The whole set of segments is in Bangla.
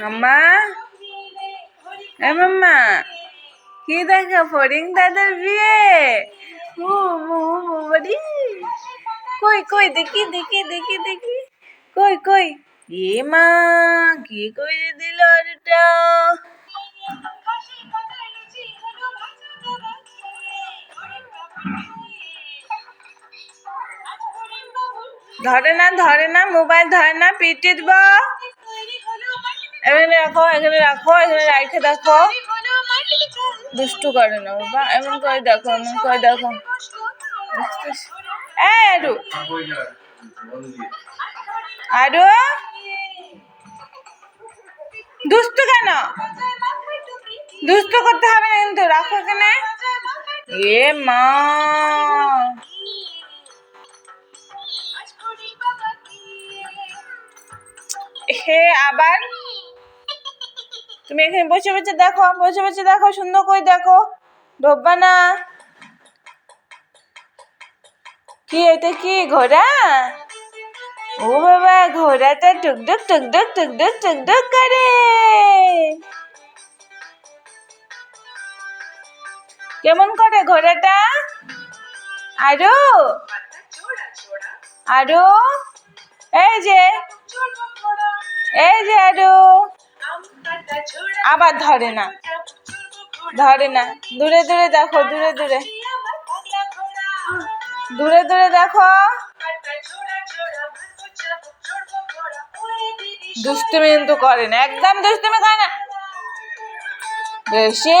মাম্মা, এ মাম্মা, কি দেখো? ফড়িং দাদার বিয়ে। কই কই দেখি দেখি দেখি দেখি, কই কই? এ মা, কি করে দিল ওটা? ধরে না, মোবাইল ধরে না, পিটে দিব। এখানে রাখো, এখানে রাখো, এখানে রাখে দেখো। দুষ্টু করে না বাবা, এমন করে দেখো, এমন করে দেখো। আরু আরু দুষ্টু কেন? দুষ্টু করতে হবে না কিন্তু, রাখো এখানে। এ মা, হে আবার তুমি এখানে বসে বসে দেখো, বসে বসে দেখো, সুন্দর করে দেখো, ঢোকবা না। কি এটা? কি ঘোড়া? ও বাবা, ঘোড়াটা টুকটুক টুকটুক টুকটুক টুকটুক করে। কেমন করে ঘোড়াটা? আরো আরো, এই যে আরো, আবার ধরে না, ধরে না। দূরে দূরে দেখো, দূরে দূরে, দূরে দূরে দেখো। দুষ্টুমি কিন্তু করে না, একদম দুষ্টুমি করে না। বেশি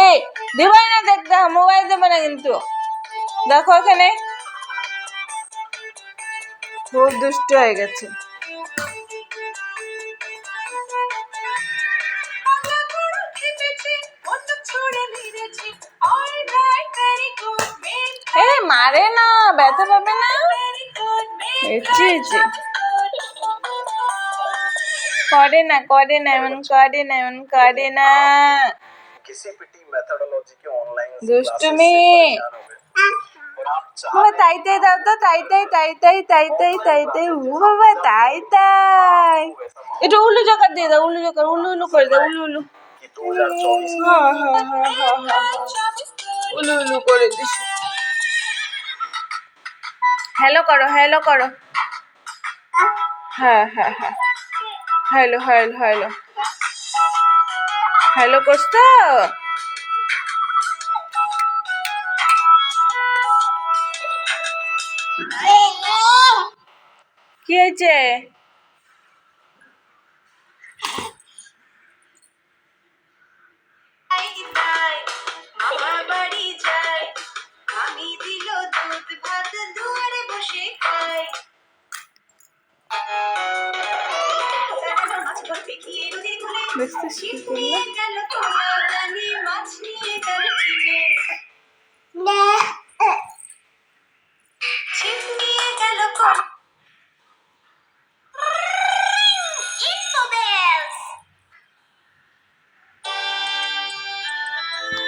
দিবাই না দেখতে, মোবাইল দেবো না কিন্তু। দেখো এখানে খুব দুষ্ট হয়ে গেছে। মারে না, ব্যথা পাবে না। করে না, করে না, এমন করে না, এমন করে না। দুষ্টুমি। তাই তাই দাও তো, তাই তাই তাই তাই তাই তাই তাই তাই। ও বাবা, তাই তাই। এটা উলু জোকার দিয়ে দাও, উলু জোকার, উলু উলু করে দাও, উলু উলু। উলু উলু করে দিস। হ্যালো করো, হ্যালো করো। হ্যাঁ হ্যাঁ হ্যাঁ, হ্যালো হ্যালো হ্যালো, হ্যালো করছ? কি হয়েছে?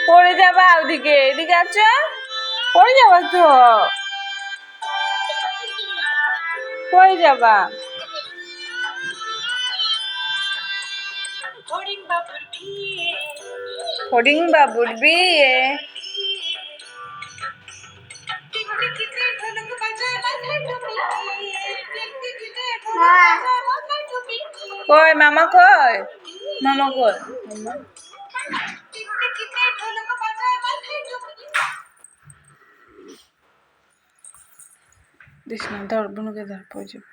পড়ে যাবা ওদিকে, এদিকে আছো, পড়ে যাবা তো, পড়ে যাবা। ফড়িং বাবুর বিয়ে। কই মামা, কই মামা, কই মামা? দিস না, ধর বুনুকে ধর, পড়ে যাবে।